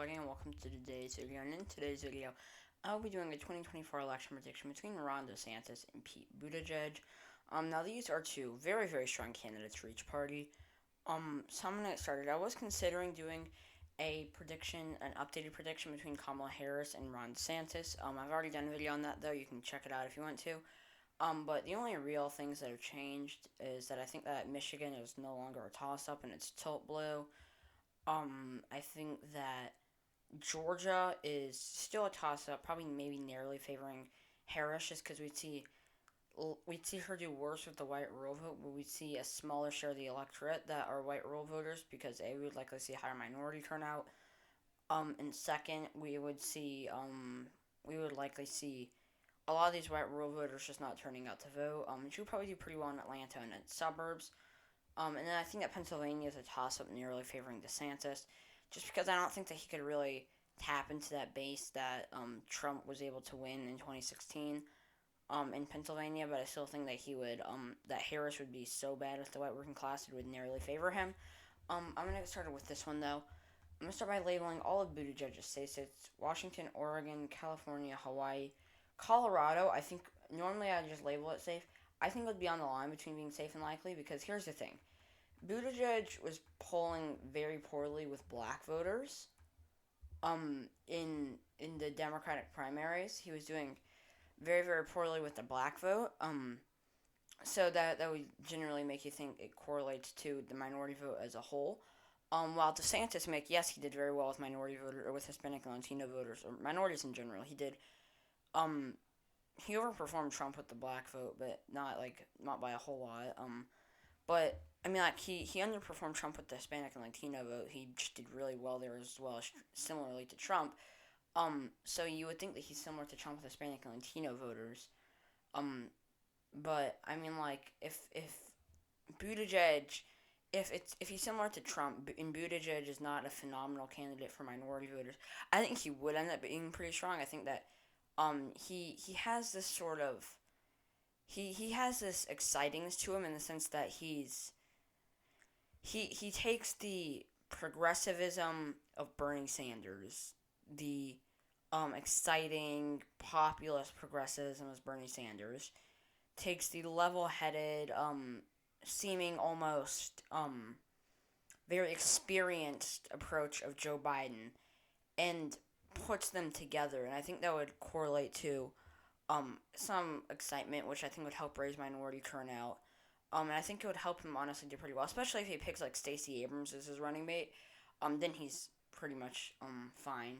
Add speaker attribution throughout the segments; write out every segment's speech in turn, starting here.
Speaker 1: everybody, and welcome to today's video. And in today's video, I'll be doing a 2024 election prediction between Ron DeSantis and Pete Buttigieg. Now these are two very, very strong candidates for each party. So I'm gonna get started. I was considering doing a prediction, an updated prediction between Kamala Harris and Ron DeSantis. I've already done a video on that though. You can check it out if you want to. But the only real things that have changed is that I think that Michigan is no longer a toss-up and it's tilt blue. I think that Georgia is still a toss-up, probably maybe narrowly favoring Harris, just because we'd see her do worse with the white rural vote, but we'd see a smaller share of the electorate that are white rural voters because we would likely see a higher minority turnout. And second, we would likely see a lot of these white rural voters just not turning out to vote. She would probably do pretty well in Atlanta and its suburbs. And then I think that Pennsylvania is a toss-up narrowly favoring DeSantis, just because I don't think that he could really tap into that base that Trump was able to win in 2016 in Pennsylvania, but I still think that that Harris would be so bad with the white working class it would narrowly favor him. I'm going to get started with this one, though. I'm going to start by labeling all of Buttigieg's states. It's Washington, Oregon, California, Hawaii, Colorado. I think normally I'd just label it safe. I think it would be on the line between being safe and likely because here's the thing. Buttigieg was polling very poorly with black voters. In the Democratic primaries, he was doing very, very poorly with the black vote. So that would generally make you think it correlates to the minority vote as a whole. While DeSantis he did very well with minority voters or with Hispanic and Latino voters or minorities in general. He overperformed Trump with the black vote, but not by a whole lot. But I mean, he underperformed Trump with the Hispanic and Latino vote. He just did really well there as well, similarly to Trump. So you would think that he's similar to Trump with Hispanic and Latino voters. But I mean, if Buttigieg, if he's similar to Trump, and Buttigieg is not a phenomenal candidate for minority voters, I think he would end up being pretty strong. I think that he has this sort of he has this excitingness to him in the sense that he takes the progressivism of Bernie Sanders, the exciting populist progressivism of Bernie Sanders, takes the level-headed, seeming almost very experienced approach of Joe Biden, and puts them together, and I think that would correlate to some excitement, which I think would help raise minority turnout. And I think it would help him honestly do pretty well, especially if he picks like Stacey Abrams as his running mate. Then he's pretty much fine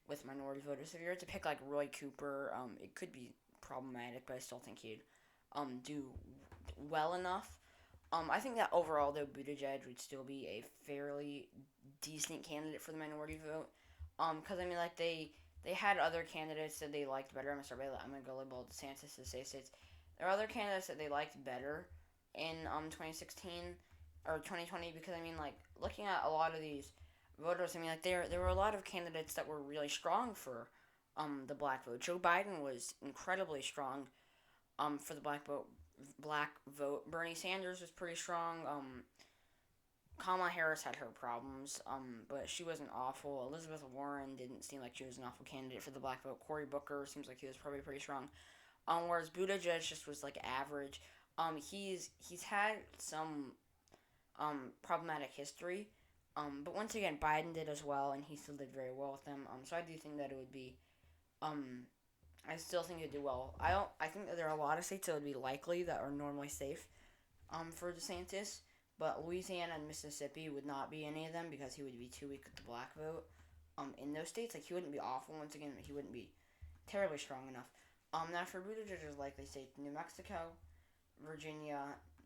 Speaker 1: with minority voters. If you were to pick like Roy Cooper, it could be problematic, but I still think he'd do well enough. I think that overall though Buttigieg would still be a fairly decent candidate for the minority vote. Because I mean they had other candidates that they liked better. I'm gonna go label DeSantis as safe states. There are other candidates that they liked better in 2016 or 2020 because I mean looking at a lot of these voters, I mean there were a lot of candidates that were really strong for the black vote. Joe Biden was incredibly strong for the black vote. Bernie Sanders was pretty strong. Kamala Harris had her problems, but she wasn't awful. Elizabeth Warren didn't seem like she was an awful candidate for the black vote. Cory Booker seems like he was probably pretty strong. Whereas Buttigieg just was like average. He's had some problematic history. But once again, Biden did as well, and he still did very well with them. So I do think that it would be, I still think it'd do well. I think that there are a lot of states that would be likely that are normally safe, for DeSantis. But Louisiana and Mississippi would not be any of them because he would be too weak with the black vote. In those states, he wouldn't be awful once again, but he wouldn't be terribly strong enough. Now for Buttigieg's likely states, New Mexico, Virginia,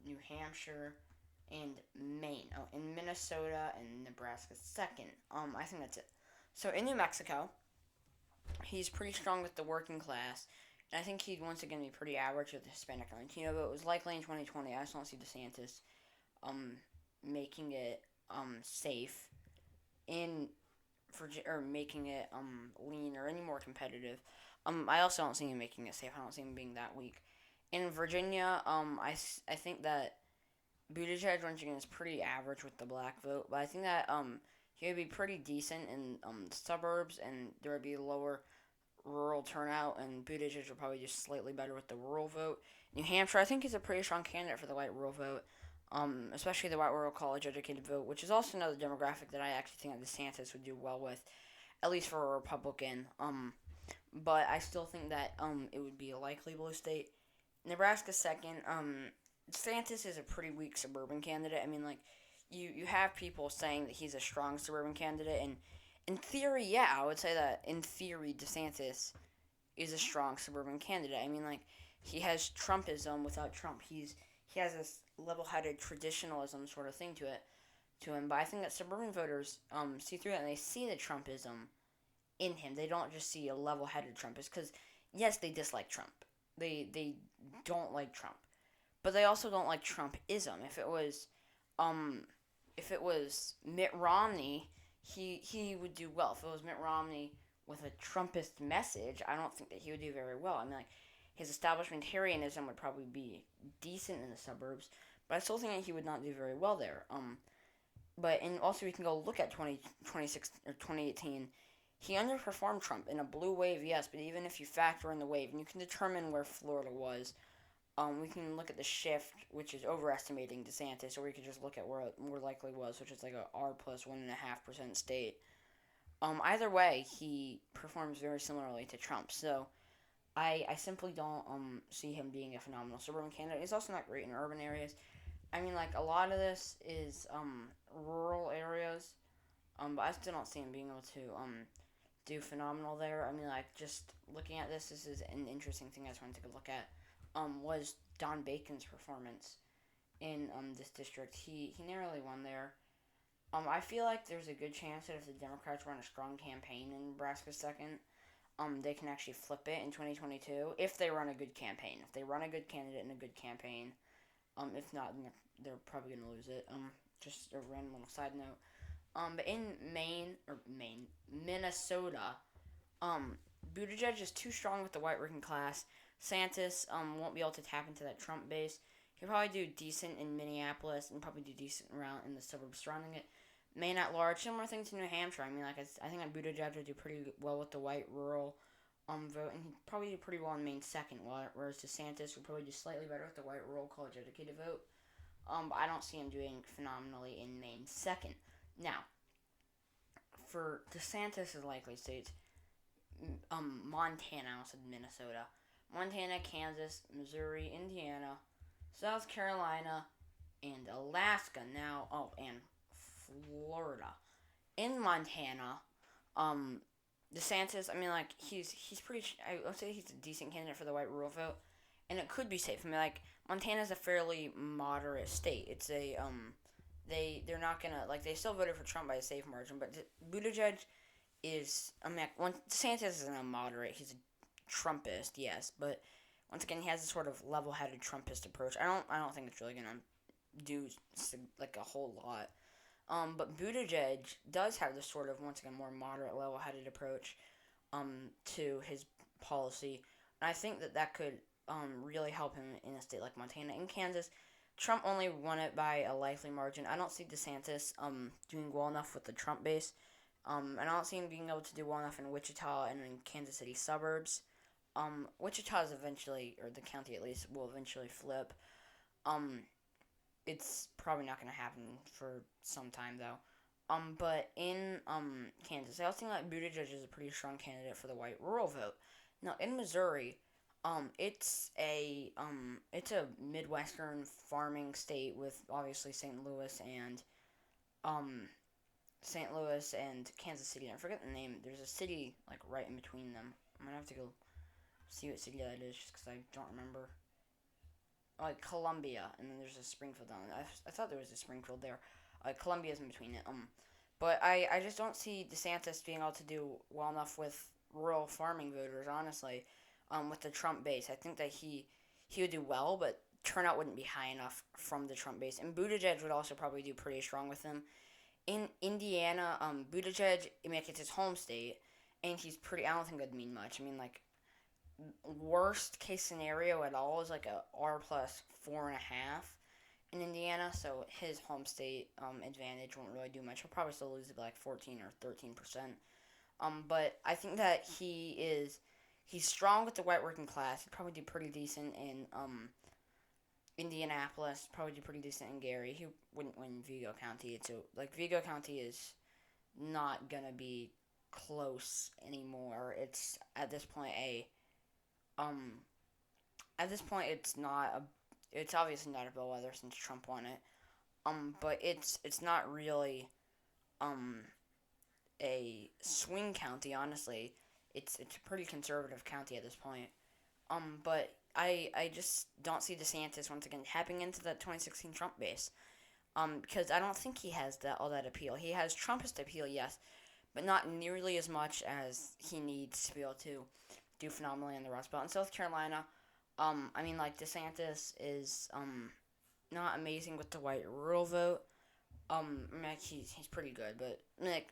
Speaker 1: New Hampshire, and Maine. Oh, and Minnesota and Nebraska second. I think that's it. So in New Mexico, he's pretty strong with the working class, and I think he'd once again be pretty average with the Hispanic and Latino vote. It was likely in 2020. I just don't see DeSantis making it safe in or making it lean or any more competitive. I also don't see him making it safe. I don't see him being that weak. In Virginia, I think that Buttigieg once again is pretty average with the black vote, but I think that he would be pretty decent in the suburbs, and there would be lower rural turnout, and Buttigieg would probably do slightly better with the rural vote. New Hampshire, I think he's a pretty strong candidate for the white rural vote, especially the white rural college educated vote, which is also another demographic that I actually think that DeSantis would do well with, at least for a Republican. But I still think that it would be a likely blue state. Nebraska second. DeSantis is a pretty weak suburban candidate. I mean, like, you have people saying that he's a strong suburban candidate, and in theory, yeah, I would say that in theory, DeSantis is a strong suburban candidate. I mean, like, he has Trumpism without Trump. He has this level-headed traditionalism sort of thing to him. But I think that suburban voters see through that, and they see the Trumpism in him. They don't just see a level-headed Trumpist, because yes, they dislike Trump. They don't like Trump, but they also don't like Trumpism. If it was Mitt Romney, he would do well. If it was Mitt Romney with a Trumpist message, I don't think that he would do very well. I mean, like, his establishmentarianism would probably be decent in the suburbs, but I still think that he would not do very well there. And also we can go look at 2026 or 2018. He underperformed Trump in a blue wave, yes, but even if you factor in the wave, and you can determine where Florida was, we can look at the shift, which is overestimating DeSantis, or we could just look at where it more likely was, which is like a R plus 1.5% state. Either way, he performs very similarly to Trump, so I simply don't see him being a phenomenal suburban candidate. He's also not great in urban areas. I mean, like, a lot of this is rural areas, but I still don't see him being able to do phenomenal there. I mean, like, just looking at this is an interesting thing I just wanted to take a look at. Was Don Bacon's performance in this district. He narrowly won there. I feel like there's a good chance that if the Democrats run a strong campaign in Nebraska second, they can actually flip it in 2022 if they run a good campaign. If they run a good candidate and a good campaign, if not, then they're probably gonna lose it. Just a random little side note. But in Minnesota, Buttigieg is too strong with the white working class. DeSantis won't be able to tap into that Trump base. He'll probably do decent in Minneapolis and probably do decent around in the suburbs surrounding it. Maine at large, similar thing to New Hampshire. I mean, like, I think that Buttigieg would do pretty well with the white rural vote, and he'd probably do pretty well in Maine second, whereas DeSantis would probably do slightly better with the white rural college educated vote. But I don't see him doing phenomenally in Maine second. Now, for DeSantis' likely states, Montana, I almost said Minnesota, Montana, Kansas, Missouri, Indiana, South Carolina, and Alaska now. Oh, and Florida. In Montana, DeSantis, I mean, like, he's pretty, I would say he's a decent candidate for the white rural vote, and it could be safe. I mean, like, Montana's a fairly moderate state. It's a, they're not gonna, like, they still voted for Trump by a safe margin, but Buttigieg is, I mean, DeSantis isn't a moderate, he's a Trumpist, yes, but once again, he has this sort of level-headed Trumpist approach. I don't think it's really gonna do, like, a whole lot. But Buttigieg does have this sort of, once again, more moderate, level-headed approach to his policy. And I think that could really help him in a state like Montana. In Kansas, Trump only won it by a likely margin. I don't see DeSantis doing well enough with the Trump base. And I don't see him being able to do well enough in Wichita and in Kansas City suburbs. Wichita is eventually, or the county at least, will eventually flip. It's probably not going to happen for some time, though. But in Kansas, I also think that Buttigieg is a pretty strong candidate for the white rural vote. Now, in Missouri, it's a Midwestern farming state with obviously St. Louis and Kansas City. I forget the name. There's a city like right in between them. I'm gonna have to go see what city that is just because I don't remember. Like Columbia, and then there's a Springfield down there. I thought there was a Springfield there. Columbia's in between it. But I just don't see DeSantis being able to do well enough with rural farming voters, honestly, with the Trump base. I think that he would do well, but turnout wouldn't be high enough from the Trump base. And Buttigieg would also probably do pretty strong with him. In Indiana, Buttigieg, I mean, it's his home state, and he's pretty, I don't think that'd mean much. I mean, like, worst case scenario at all is like a R plus 4.5, in Indiana, so his home state advantage won't really do much. He'll probably still lose it by like 14 or 13%. But I think that he's strong with the white working class. He'd probably do pretty decent in Indianapolis. Probably do pretty decent in Gary. He wouldn't win Vigo County. So like Vigo County is not gonna be close anymore. It's at this point a um at this point it's not a it's obviously not a bellwether since Trump won it. But it's not really um a swing county. Honestly, it's a pretty conservative county at this point. But I just don't see DeSantis once again tapping into that 2016 Trump base. Because I don't think he has all that appeal. He has Trumpist appeal, yes, but not nearly as much as he needs to be able to do phenomenally in the Rust Belt. In South Carolina, I mean, like, DeSantis is not amazing with the white rural vote. I mean, like, he's pretty good, but like,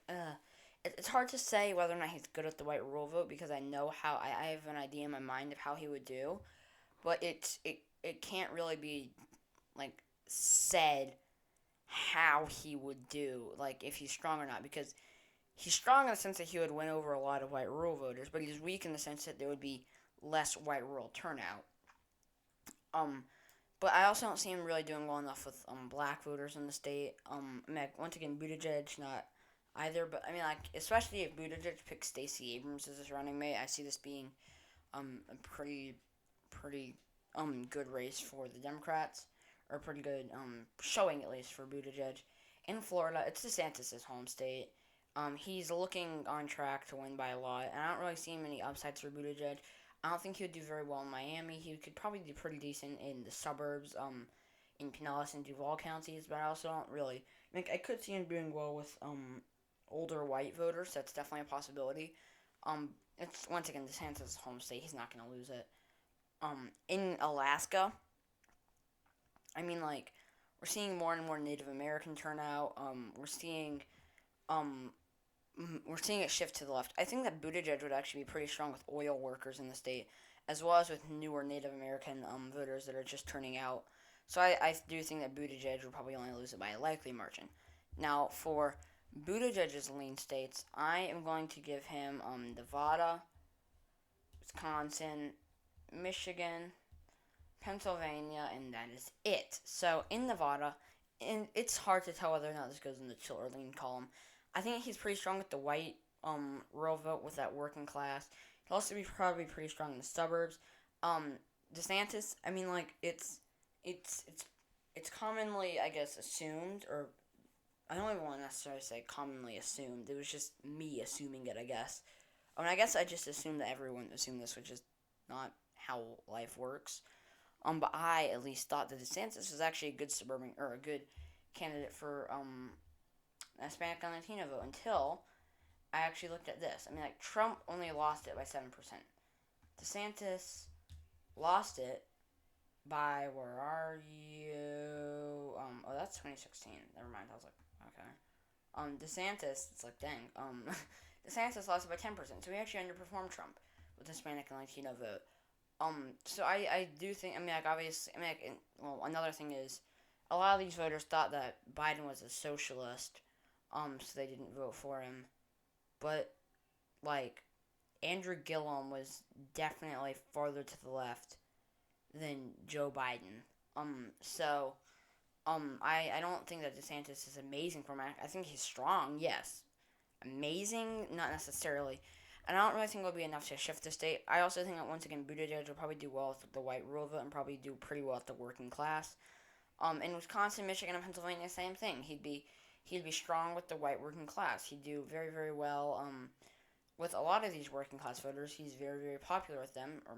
Speaker 1: it's hard to say whether or not he's good at the white rural vote because I know how I have an idea in my mind of how he would do, but it can't really be like said how he would do, like if he's strong or not, because he's strong in the sense that he would win over a lot of white rural voters, but he's weak in the sense that there would be less white rural turnout. Um, but I also don't see him really doing well enough with black voters in the state. I mean, like, once again, Buttigieg not either, but I mean, like, especially if Buttigieg picks Stacey Abrams as his running mate, I see this being a pretty good race for the Democrats, or a pretty good showing at least for Buttigieg. In Florida, it's DeSantis' home state. He's looking on track to win by a lot, and I don't really see many upsides for Buttigieg. I don't think he would do very well in Miami. He could probably do pretty decent in the suburbs, in Pinellas and Duval counties, but I also don't really. I could see him doing well with older white voters. That's definitely a possibility. It's once again DeSantis' home state. He's not going to lose it. In Alaska, I mean, like, we're seeing more and more Native American turnout. Um, we're seeing it shift to the left. I think that Buttigieg would actually be pretty strong with oil workers in the state, as well as with newer Native American voters that are just turning out. So I do think that Buttigieg would probably only lose it by a likely margin. Now, for Buttigieg's lean states, I am going to give him Nevada, Wisconsin, Michigan, Pennsylvania, and that is it. So in Nevada, and it's hard to tell whether or not this goes in the chill or lean column. I think he's pretty strong with the white rural vote with that working class. He'll also be probably pretty strong in the suburbs. DeSantis, I mean, like, it's commonly, I guess, assumed, or I don't even want to necessarily say commonly assumed. It was just me assuming it, I guess. I mean, I guess I just assumed that everyone assumed this, which is not how life works. But I at least thought that DeSantis was actually a good suburban or a good candidate for Hispanic and Latino vote until I actually looked at this. I mean, like, Trump only lost it by 7%. DeSantis lost it by, where are you? That's 2016. Never mind. I was like, okay. DeSantis, it's like, dang. DeSantis lost it by 10%. So he actually underperformed Trump with Hispanic and Latino vote. So I do think, I mean, like, obviously, I mean, like, well, another thing is, a lot of these voters thought that Biden was a socialist, so they didn't vote for him. But, like, Andrew Gillum was definitely farther to the left than Joe Biden. I don't think that DeSantis is amazing for him. I think he's strong, yes. Amazing, not necessarily. And I don't really think it will be enough to shift the state. I also think that, once again, Buttigieg will probably do well with the white rural vote and probably do pretty well with the working class. In Wisconsin, Michigan, and Pennsylvania, same thing. He'd be strong with the white working class. He'd do very, very well with a lot of these working class voters. He's very, very popular with them. Or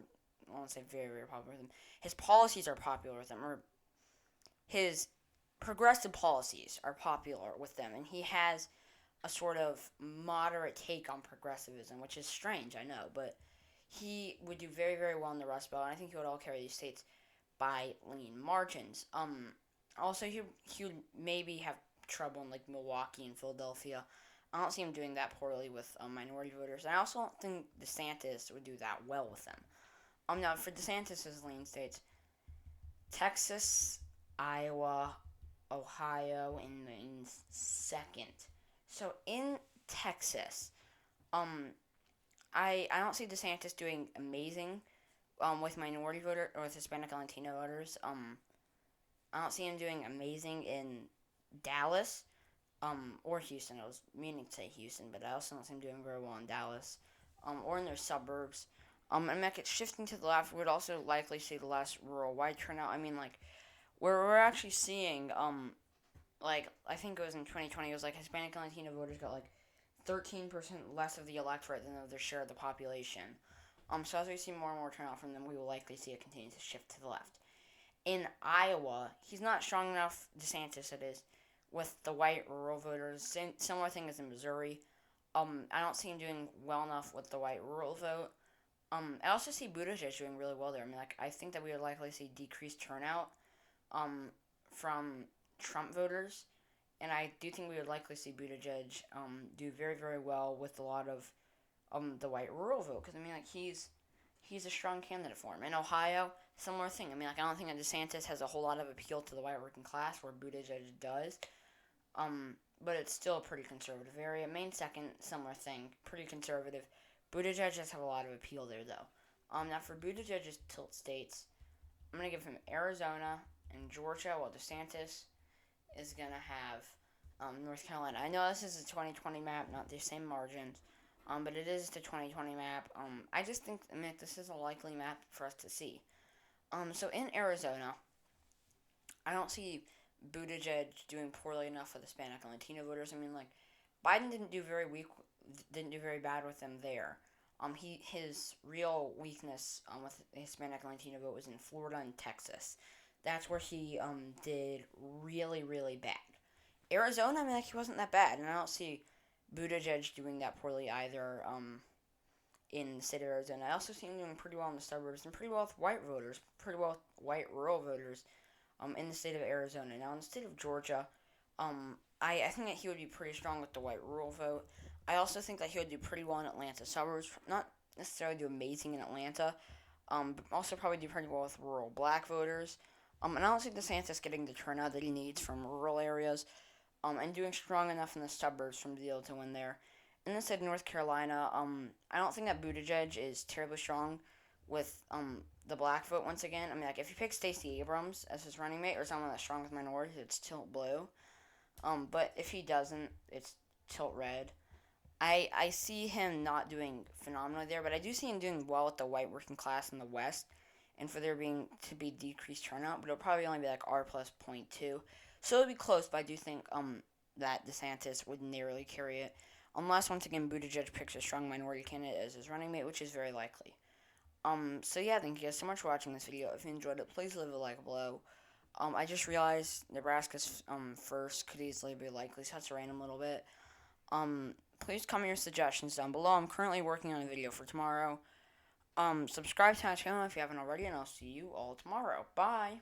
Speaker 1: I won't say very, very popular with them. His policies are popular with them. Or his progressive policies are popular with them. And he has a sort of moderate take on progressivism, which is strange, I know. But he would do very, very well in the Rust Belt. And I think he would all carry these states by lean margins. Also, he would maybe have trouble in, like, Milwaukee and Philadelphia. I don't see him doing that poorly with minority voters. And I also don't think DeSantis would do that well with them. Now, for DeSantis' lean states, Texas, Iowa, Ohio in second. So in Texas, I don't see DeSantis doing amazing with minority voter or with Hispanic and Latino voters. I don't see him doing amazing in Dallas, or Houston. I was meaning to say Houston, but I also don't see him doing very well in Dallas, or in their suburbs. And like it's shifting to the left, we would also likely see the less rural white turnout. I mean, like, where we're actually seeing, like, I think it was in 2020, it was like Hispanic and Latino voters got like 13% less of the electorate than of their share of the population. So as we see more and more turnout from them, we will likely see it continue to shift to the left. In Iowa, he's not strong enough, DeSantis it is, with the white rural voters. Similar thing as in Missouri. I don't see him doing well enough with the white rural vote. I also see Buttigieg doing really well there. I mean, like, I think that we would likely see decreased turnout, from Trump voters, and I do think we would likely see Buttigieg, do very, very well with a lot of, the white rural vote, because, I mean, like, he's a strong candidate for him. In Ohio, similar thing. I mean, like, I don't think that DeSantis has a whole lot of appeal to the white working class, where Buttigieg does, but it's still a pretty conservative area. Maine second, similar thing, pretty conservative. Buttigieg does have a lot of appeal there, though. Now for Buttigieg's tilt states, I'm going to give him Arizona and Georgia, while DeSantis is going to have, North Carolina. I know this is a 2020 map, not the same margins, but it is the 2020 map. I just think, I mean, this is a likely map for us to see. So in Arizona, I don't see Buttigieg doing poorly enough with Hispanic and Latino voters. I mean, like, Biden didn't do very bad with them there. His real weakness, with the Hispanic and Latino vote was in Florida and Texas. That's where he, did really, really bad. Arizona, I mean, like, he wasn't that bad, and I don't see Buttigieg doing that poorly either, in the state of Arizona. I also see him doing pretty well in the suburbs and pretty well with white voters, pretty well with white rural voters, in the state of Arizona. Now, in the state of Georgia, I think that he would be pretty strong with the white rural vote. I also think that he would do pretty well in Atlanta suburbs. Not necessarily do amazing in Atlanta, but also probably do pretty well with rural black voters. And I don't see DeSantis getting the turnout that he needs from rural areas, and doing strong enough in the suburbs from the deal to win there. In the state of North Carolina, I don't think that Buttigieg is terribly strong with, the black vote once again. I mean, like, if you pick Stacey Abrams as his running mate or someone that's strong with minorities, it's tilt blue. But if he doesn't, it's tilt red. I see him not doing phenomenally there, but I do see him doing well with the white working class in the West, and for there being to be decreased turnout, but it'll probably only be like R plus 0.2. So it'll be close, but I do think that DeSantis would narrowly carry it, unless once again Buttigieg picks a strong minority candidate as his running mate, which is very likely. So yeah, thank you guys so much for watching this video. If you enjoyed it, please leave a like below. I just realized Nebraska's first could easily be likely, so that's a random little bit. Please comment your suggestions down below. I'm currently working on a video for tomorrow. Subscribe to my channel if you haven't already, and I'll see you all tomorrow. Bye!